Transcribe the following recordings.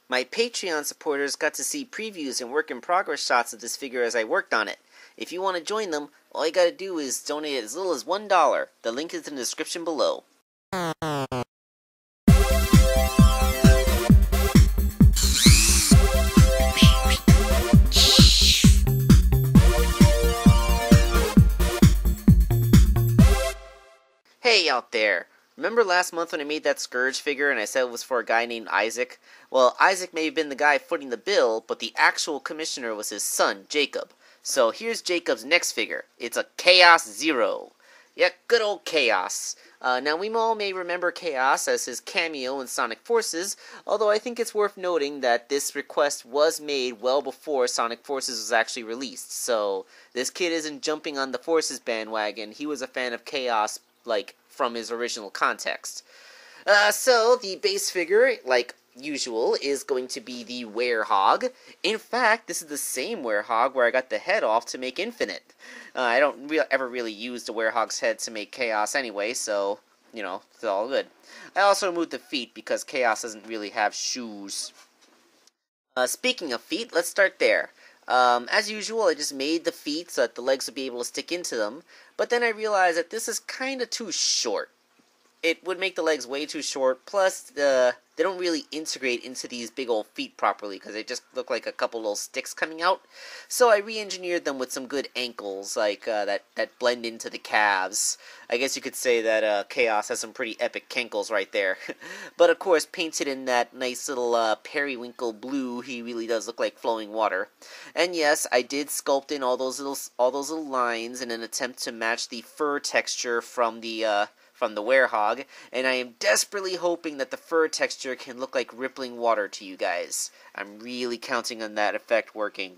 My Patreon supporters got to see previews and work-in-progress shots of this figure as I worked on it. If you want to join them, all you gotta do is donate as little as $1. The link is in the description below. Hey out there! Remember last month when I made that Scourge figure and I said it was for a guy named Isaac? Well, Isaac may have been the guy footing the bill, but the actual commissioner was his son, Jacob. So here's Jacob's next figure. It's a Chaos Zero. Yeah, good old Chaos. Now we all may remember Chaos as his cameo in Sonic Forces, although I think it's worth noting that this request was made well before Sonic Forces was actually released. So this kid isn't jumping on the Forces bandwagon. He was a fan of Chaos, from his original context. So the base figure, like usual, is going to be the Werehog. In fact, this is the same Werehog where I got the head off to make Infinite. I don't ever really use the Werehog's head to make Chaos anyway, so, it's all good. I also removed the feet because Chaos doesn't really have shoes. Speaking of feet, let's start there. As usual, I just made the feet so that the legs would be able to stick into them, but then I realized that this is kind of too short. It would make the legs way too short, plus they don't really integrate into these big old feet properly because they just look like a couple little sticks coming out. So I re-engineered them with some good ankles, that blend into the calves. I guess you could say that Chaos has some pretty epic cankles right there. But of course, painted in that nice little periwinkle blue, he really does look like flowing water. And yes, I did sculpt in all those little lines in an attempt to match the fur texture from the Werehog, and I am desperately hoping that the fur texture can look like rippling water to you guys. I'm really counting on that effect working.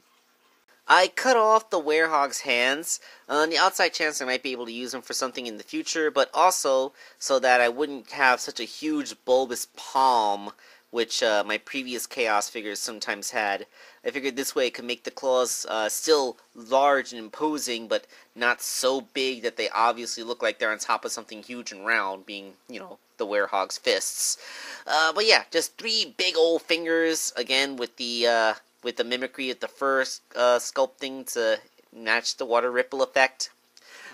I cut off the Werehog's hands on the outside chance I might be able to use them for something in the future, but also so that I wouldn't have such a huge bulbous palm, which my previous Chaos figures sometimes had. I figured this way it could make the claws still large and imposing, but not so big that they obviously look like they're on top of something huge and round, being, the Werehog's fists. But yeah, just 3 big old fingers, again, with the mimicry of the fur sculpting to match the water ripple effect.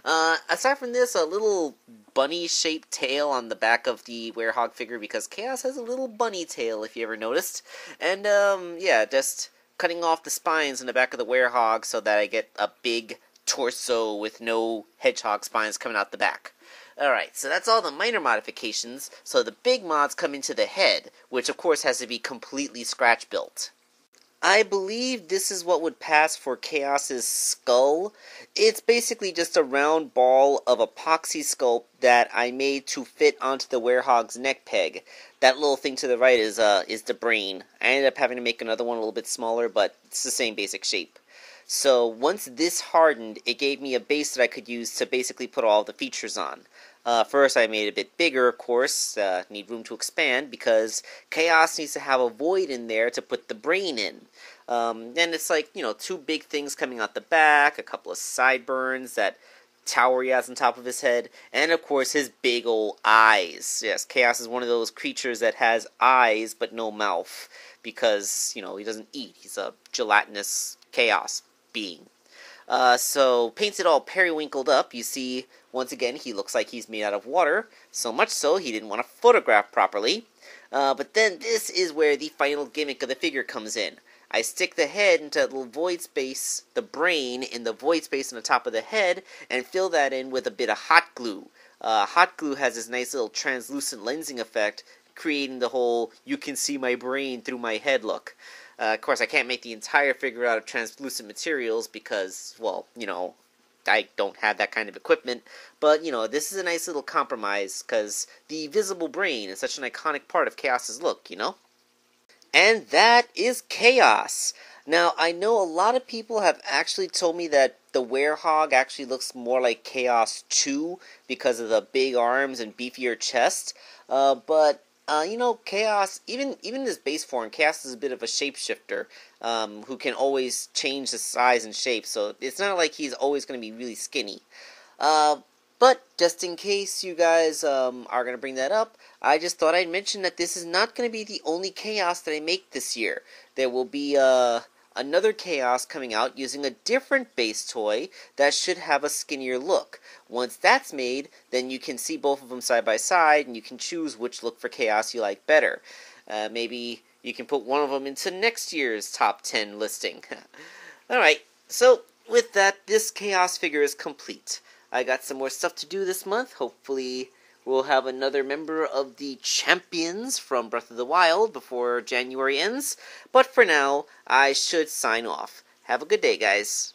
Aside from this, a little bunny-shaped tail on the back of the Werehog figure, because Chaos has a little bunny tail, if you ever noticed. And, yeah, just cutting off the spines in the back of the Werehog so that I get a big torso with no hedgehog spines coming out the back. Alright, so that's all the minor modifications, so the big mods come into the head, which of course has to be completely scratch-built. I believe this is what would pass for Chaos's skull. It's basically just a round ball of epoxy sculpt that I made to fit onto the Werehog's neck peg. That little thing to the right is the brain. I ended up having to make another one a little bit smaller, but it's the same basic shape. So once this hardened, it gave me a base that I could use to basically put all the features on. First, I made it a bit bigger, of course. Need room to expand because Chaos needs to have a void in there to put the brain in. Then it's 2 big things coming out the back, a couple of sideburns, that tower he has on top of his head, and of course his big old eyes. Yes, Chaos is one of those creatures that has eyes but no mouth because, he doesn't eat. He's a gelatinous Chaos being. So painted all periwinkled up, you see, once again, he looks like he's made out of water, so much so he didn't want to photograph properly. But then this is where the final gimmick of the figure comes in. I stick the head into a little void space, the brain in the void space on the top of the head, and fill that in with a bit of hot glue. Hot glue has this nice little translucent lensing effect, creating the whole you can see my brain through my head look. Of course, I can't make the entire figure out of translucent materials because, well, I don't have that kind of equipment. But, this is a nice little compromise because the visible brain is such an iconic part of Chaos's look, And that is Chaos. Now, I know a lot of people have actually told me that the Werehog actually looks more like Chaos 2 because of the big arms and beefier chest. But Chaos, even in his base form, Chaos is a bit of a shapeshifter who can always change the size and shape, so it's not like he's always going to be really skinny. But But just in case you guys are going to bring that up, I just thought I'd mention that this is not going to be the only Chaos that I make this year. There will be another Chaos coming out using a different base toy that should have a skinnier look. Once that's made, then you can see both of them side by side, and you can choose which look for Chaos you like better. Maybe you can put one of them into next year's top 10 listing. Alright, so with that, this Chaos figure is complete. I got some more stuff to do this month. Hopefully we'll have another member of the Champions from Breath of the Wild before January ends. But for now, I should sign off. Have a good day, guys.